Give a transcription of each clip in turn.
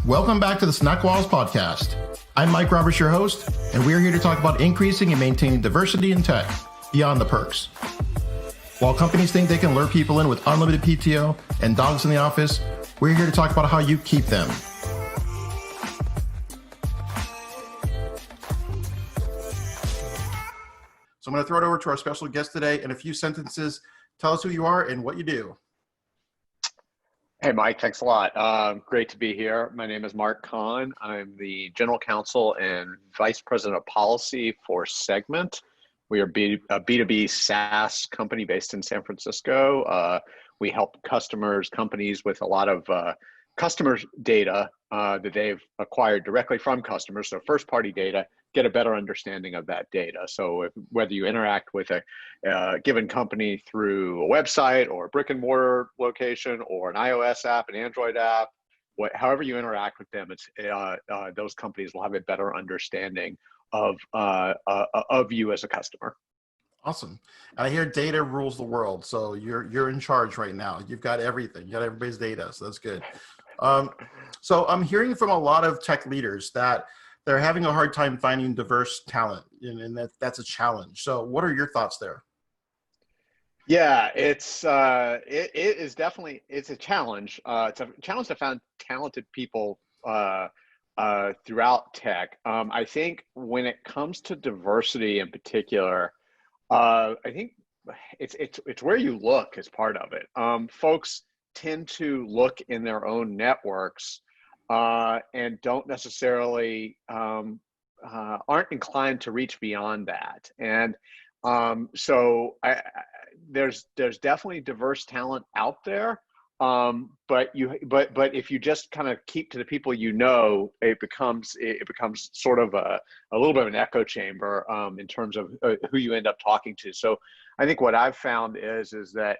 Welcome back to the SnackWalls podcast. I'm Mike Roberts, your host, and we're here to talk about increasing and maintaining diversity in tech beyond the perks. While companies think they can lure people in with unlimited PTO and dogs in the office, we're here to talk about how you keep them. So I'm going to throw it over to our special guest today. In a few sentences, tell us who you are and what you do. Hey, Mike, thanks a lot. Great to be here. My name is Mark Kahn. I'm the General Counsel and Vice President of Policy for Segment. We are a B2B SaaS company based in San Francisco. We help companies with a lot of customers' data that they've acquired directly from customers, so first-party data, get a better understanding of that data. So whether you interact with a given company through a website or a brick and mortar location or an iOS app, an Android app, however you interact with them, it's those companies will have a better understanding of you as a customer. Awesome. And I hear data rules the world. So you're in charge right now. You've got everything. You got everybody's data. So that's good. So I'm hearing from a lot of tech leaders that they're having a hard time finding diverse talent, and that's a challenge. So what are your thoughts there? Yeah, it is definitely, it's a challenge. It's a challenge to find talented people throughout tech. I think when it comes to diversity in particular, I think it's where you look as part of it. Folks tend to look in their own networks and don't necessarily aren't inclined to reach beyond that. And so there's definitely diverse talent out there. But if you just kind of keep to the people you know, it becomes sort of a little bit of an echo chamber in terms of who you end up talking to. So I think what I've found is that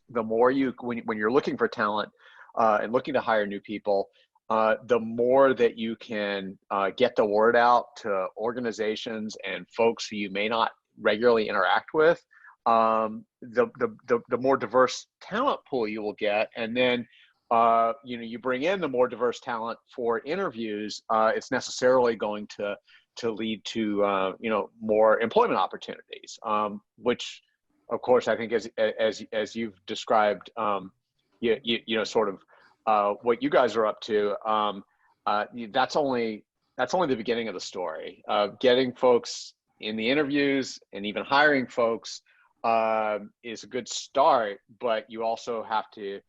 the more when you're looking for talent and looking to hire new people, the more that you can get the word out to organizations and folks who you may not regularly interact with, the more diverse talent pool you will get. And then you bring in the more diverse talent for interviews, it's necessarily going to lead to more employment opportunities, which of course I think as you've described, sort of what you guys are up to, that's only the beginning of the story. Getting folks in the interviews and even hiring folks is a good start, but you also have to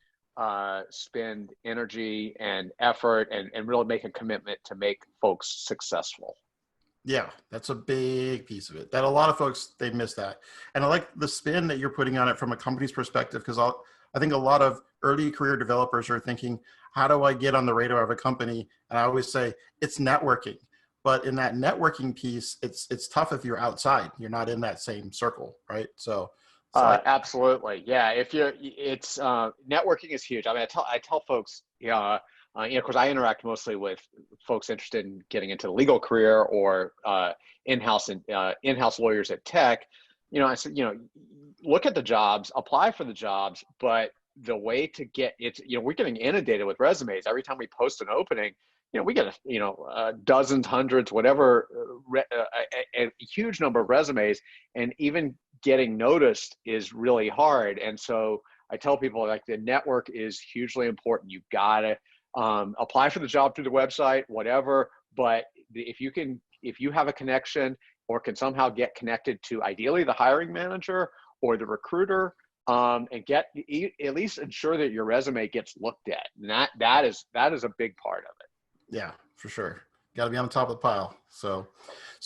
spend energy and effort and really make a commitment to make folks successful. Yeah, that's a big piece of it. That a lot of folks, they miss that. And I like the spin that you're putting on it from a company's perspective, because I think a lot of early career developers are thinking, how do I get on the radar of a company? And I always say it's networking. But in that networking piece, it's tough if you're outside. You're not in that same circle, right? So absolutely, yeah. It's networking is huge. I mean, I tell folks, because I interact mostly with folks interested in getting into the legal career or in-house lawyers at tech. I said, look at the jobs, apply for the jobs, but the way to get it, we're getting inundated with resumes every time we post an opening. We get dozens, hundreds, whatever, a huge number of resumes, and even getting noticed is really hard. And so I tell people, like, the network is hugely important. You've got to apply for the job through the website, whatever. But if you have a connection or can somehow get connected to ideally the hiring manager or the recruiter, and at least ensure that your resume gets looked at. And that is a big part of it. Yeah, for sure. Got to be on the top of the pile. So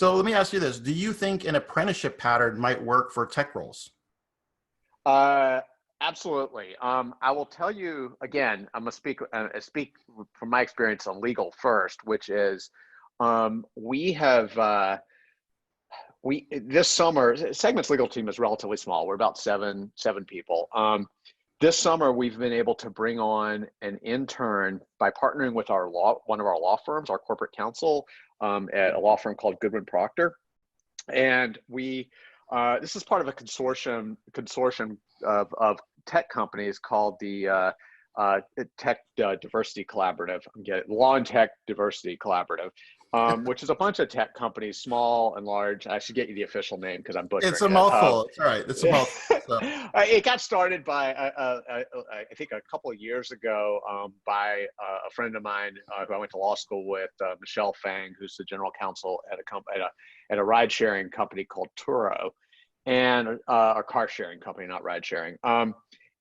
let me ask you this. Do you think an apprenticeship pattern might work for tech roles? Absolutely. I will tell you, again, I'm going to speak from my experience on legal first, which is this summer, Segment's legal team is relatively small. We're about seven people. This summer, we've been able to bring on an intern by partnering with one of our law firms, our corporate counsel, at a law firm called Goodwin Proctor. And this is part of a consortium of tech companies called the Tech Diversity Collaborative. I'm getting Law and Tech Diversity Collaborative, which is a bunch of tech companies, small and large. I should get you the official name because I'm It's butchering a it. mouthful. It's all right. It's a mouthful. So. It got started by, I think, a couple of years ago by a friend of mine who I went to law school with, Michelle Fang, who's the general counsel at a ride sharing company called Turo, and a car sharing company, not ride sharing.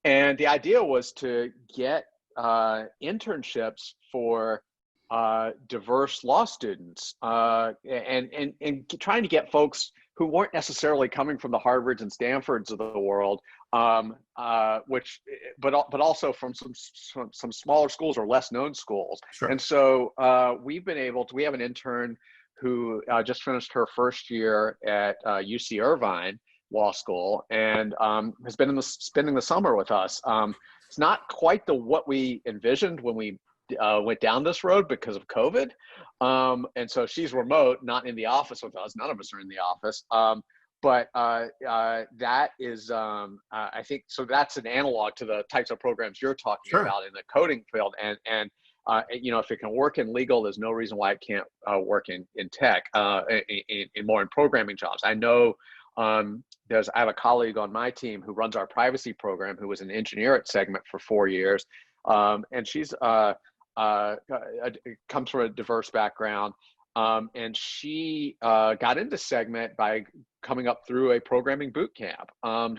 And the idea was to get internships for diverse law students, and trying to get folks who weren't necessarily coming from the Harvards and Stanfords of the world, but also from some smaller schools or less known schools. Sure. And so we have an intern who just finished her first year at UC Irvine Law School, and has been spending the summer with us. It's not quite what we envisioned when we went down this road because of COVID. And so she's remote, not in the office with us. None of us are in the office. But that is, I think, so that's an analog to the types of programs you're talking Sure. about in the coding field. And if it can work in legal, there's no reason why it can't work in tech, in more in programming jobs. I know I have a colleague on my team who runs our privacy program, who was an engineer at Segment for 4 years. And she's comes from a diverse background. And she got into Segment by coming up through a programming boot camp.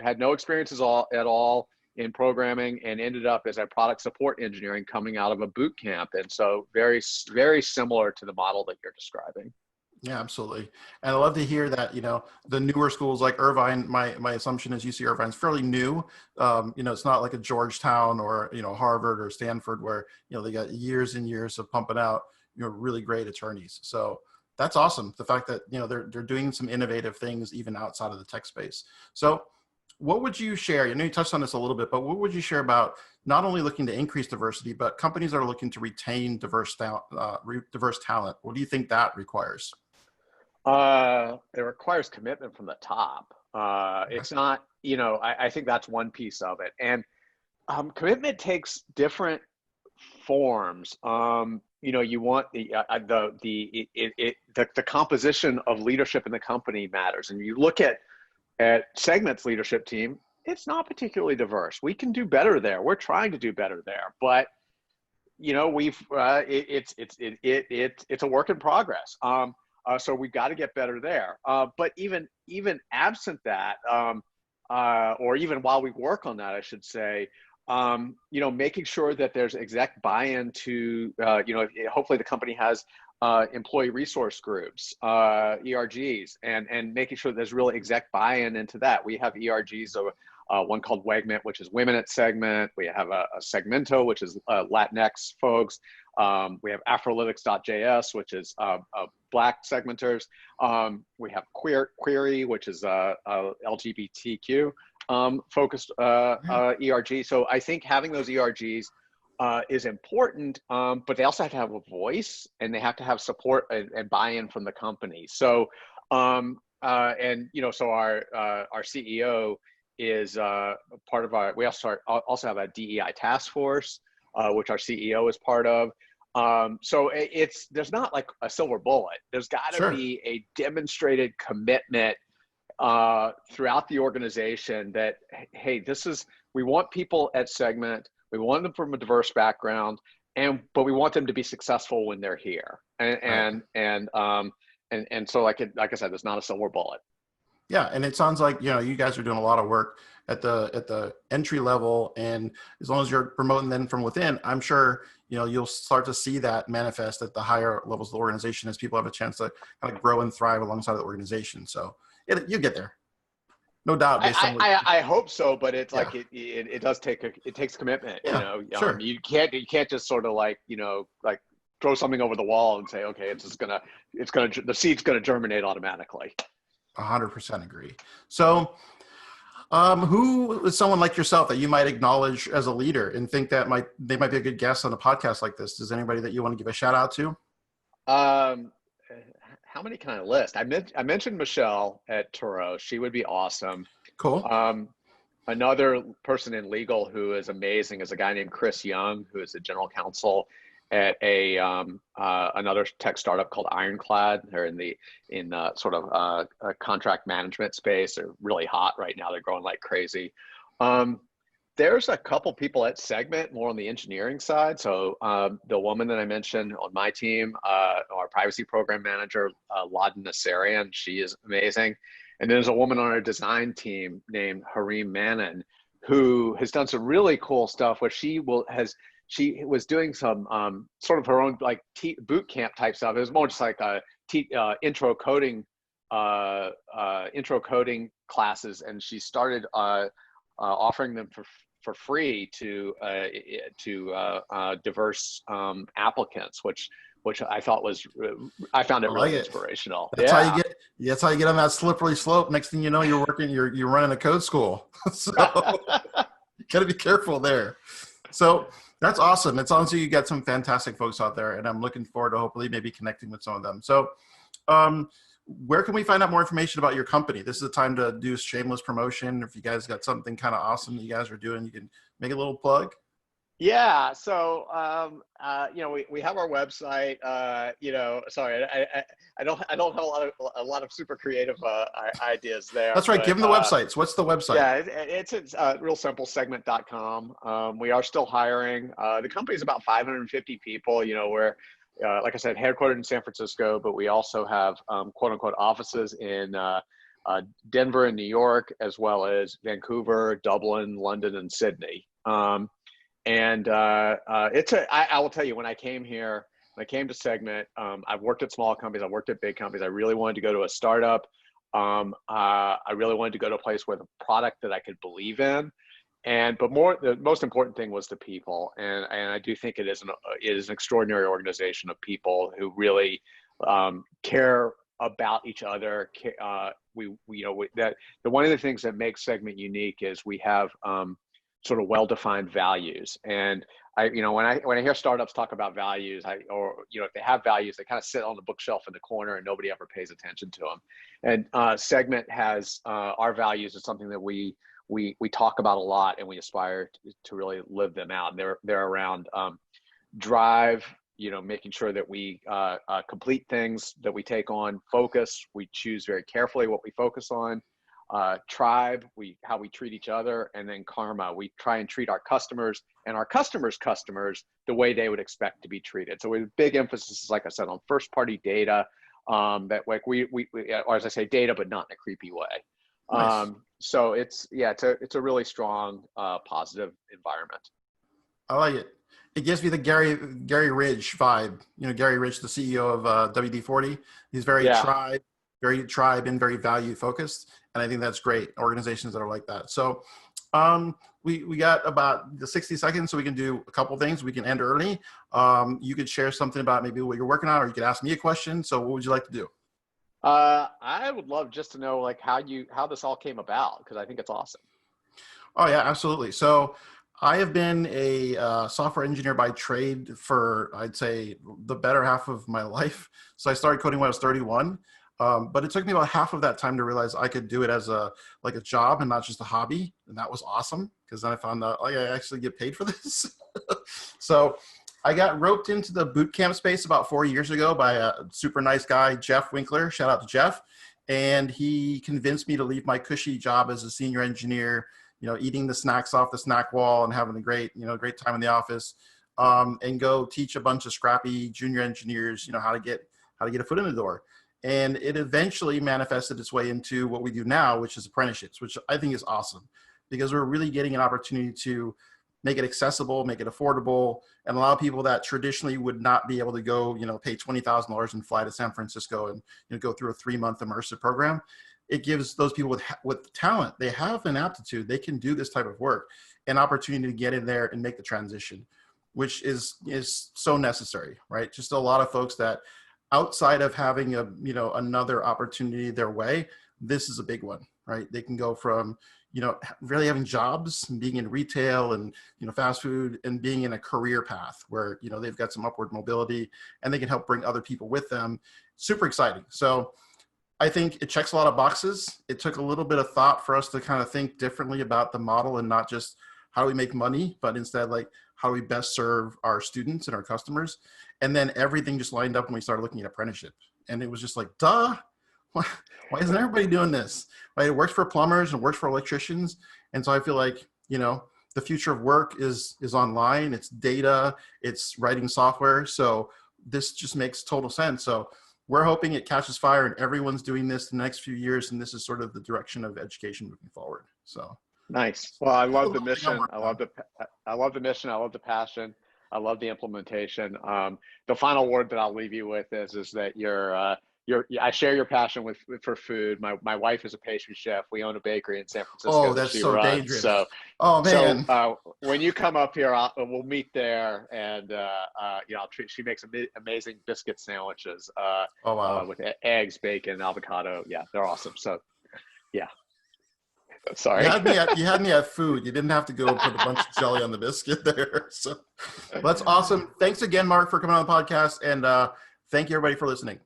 Had no experiences at all in programming, and ended up as a product support engineering coming out of a boot camp. And so very, very similar to the model that you're describing. Yeah, absolutely. And I love to hear that, the newer schools like Irvine, my assumption is UC Irvine's fairly new. It's not like a Georgetown or, Harvard or Stanford where, they got years and years of pumping out, really great attorneys. So that's awesome. The fact that, they're doing some innovative things even outside of the tech space. So what would you share? I know you touched on this a little bit, but what would you share about not only looking to increase diversity, but companies that are looking to retain diverse talent? What do you think that requires? It requires commitment from the top. It's not, I think that's one piece of it. And commitment takes different forms. You want the composition of leadership in the company matters. And you look at Segment's leadership team, it's not particularly diverse. We can do better there. We're trying to do better there, but it's a work in progress. So we've got to get better there. But even absent that, or even while we work on that, I should say, making sure that there's exec buy-in to, hopefully the company has employee resource groups, ERGs, and making sure there's really exec buy-in into that. We have ERGs, one called Wegment, which is women at Segment. We have a Segmento, which is Latinx folks. We have Afrolytics.js, which is Black segmenters. We have Query, which is LGBTQ focused ERG. So I think having those ERGs is important, but they also have to have a voice, and they have to have support and buy-in from the company. So, so our CEO is part of we also have a DEI task force, which our CEO is part of. So there's not like a silver bullet. There's got to be a demonstrated commitment throughout the organization that, hey, we want people at Segment, we want them from a diverse background, but we want them to be successful when they're here. And so like I said, there's not a silver bullet. Yeah, and it sounds like you guys are doing a lot of work at the entry level, and as long as you're promoting them from within, I'm sure you'll start to see that manifest at the higher levels of the organization as people have a chance to kind of grow and thrive alongside the organization. So you get there, no doubt. I hope so, but it's like it does takes commitment. Yeah, sure. You can't just sort of like throw something over the wall and say, okay, the seed's gonna germinate automatically. 100% agree. So who is someone like yourself that you might acknowledge as a leader and think that they might be a good guest on a podcast like this? Is anybody that you want to give a shout out to? How many can I list? I mentioned Michelle at Turo. She would be awesome. Cool. Another person in legal who is amazing is a guy named Chris Young, who is the general counsel at a another tech startup called Ironclad. They're in the sort of a contract management space. They're really hot right now. They're growing like crazy. There's a couple people at Segment more on the engineering side. So the woman that I mentioned on my team, our privacy program manager, Laden Nassarian, she is amazing. And there's a woman on our design team named Harim Manin, who has done some really cool stuff. Where she was doing some sort of her own like boot camp type stuff. It was more just like a intro coding classes, and she started offering them for free to diverse applicants, which I thought I found it really inspirational. That's how you get. That's how you get on that slippery slope. Next thing you know, you're running a code school. So you got to be careful there. So that's awesome. It sounds like you got some fantastic folks out there, and I'm looking forward to hopefully maybe connecting with some of them. So, where can we find out more information about your company? This is the time to do shameless promotion. If you guys got something kind of awesome that you guys are doing, you can make a little plug. Yeah, so we have our website. Sorry, I don't have a lot of super creative ideas there. That's right. Give them the websites. What's the website? Yeah, it's real simple, segment.com. We are still hiring. The company's about 550 people. We're like I said, headquartered in San Francisco, but we also have quote unquote offices in Denver and New York, as well as Vancouver, Dublin, London, and Sydney. I will tell you, when I came to Segment, I've worked at small companies, I've worked at big companies. I really wanted to go to a startup. I really wanted to go to a place with a product that I could believe in. But the most important thing was the people. And I do think it is an extraordinary organization of people who really care about each other. One of the things that makes Segment unique is we have sort of well-defined values. And when I hear startups talk about values, if they have values, they kind of sit on the bookshelf in the corner and nobody ever pays attention to them. And Segment has our values is something that we talk about a lot, and we aspire to really live them out. And they're around drive, making sure that we complete things that we take on. Focus, we choose very carefully what we focus on. Tribe, how we treat each other. And then karma, we try and treat our customers and our customers' customers the way they would expect to be treated. So we have big emphasis, like I said, on first party data, that like or as I say, data, but not in a creepy way. Nice. So it's a really strong, positive environment. I like it. It gives me the Gary Ridge vibe. Gary Ridge, the CEO of WD-40. He's very tribe and very value focused. And I think that's great. Organizations that are like that. So we got about the 60 seconds, so we can do a couple things. We can end early. You could share something about maybe what you're working on, or you could ask me a question. So what would you like to do? I would love just to know like how this all came about, because I think it's awesome. Oh yeah, absolutely. So I have been a software engineer by trade for, I'd say, the better half of my life. So I started coding when I was 31, but it took me about half of that time to realize I could do it as a job and not just a hobby, and that was awesome, because then I found out I actually get paid for this. So I got roped into the boot camp space about 4 years ago by a super nice guy, Jeff Winkler. Shout out to Jeff. And he convinced me to leave my cushy job as a senior engineer, eating the snacks off the snack wall and having a great time in the office, and go teach a bunch of scrappy junior engineers, how to get a foot in the door. And it eventually manifested its way into what we do now, which is apprenticeships, which I think is awesome, because we're really getting an opportunity to make it accessible, make it affordable, and allow people that traditionally would not be able to go, pay $20,000 and fly to San Francisco and go through a 3-month immersive program. It gives those people with talent, they have an aptitude, they can do this type of work, an opportunity to get in there and make the transition, which is so necessary, right? Just a lot of folks that outside of having another opportunity their way, this is a big one, right? They can go from really having jobs and being in retail and, fast food, and being in a career path where, they've got some upward mobility and they can help bring other people with them. Super exciting. So I think it checks a lot of boxes. It took a little bit of thought for us to kind of think differently about the model and not just how do we make money, but instead like how do we best serve our students and our customers. And then everything just lined up when we started looking at apprenticeship. And it was just like, duh, why isn't everybody doing this? Right? It works for plumbers and works for electricians. And so I feel like, you know, the future of work is online, it's data, it's writing software. So this just makes total sense. So we're hoping it catches fire and everyone's doing this in the next few years. And this is sort of the direction of education moving forward. So nice. Well, I love the mission. I love the mission. I love the passion. I love the implementation. The final word that I'll leave you with is that I share your passion for food. My wife is a pastry chef. We own a bakery in San Francisco. Oh, that's so dangerous. So, oh man. So when you come up here, we'll meet there, and she makes amazing biscuit sandwiches. Oh wow. With eggs, bacon, avocado. Yeah, they're awesome. So, yeah. Sorry. You had me at food. You didn't have to go put a bunch of jelly on the biscuit there. So that's awesome. Thanks again, Mark, for coming on the podcast, and thank you everybody for listening.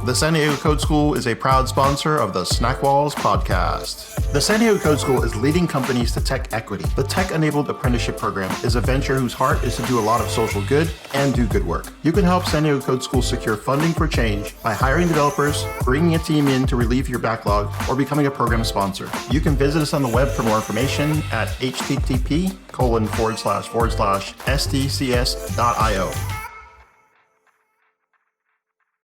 The San Diego Code School is a proud sponsor of the SnackWalls podcast. The San Diego Code School is leading companies to tech equity. The tech-enabled apprenticeship program is a venture whose heart is to do a lot of social good and do good work. You can help San Diego Code School secure funding for change by hiring developers, bringing a team in to relieve your backlog, or becoming a program sponsor. You can visit us on the web for more information at http://stcs.io.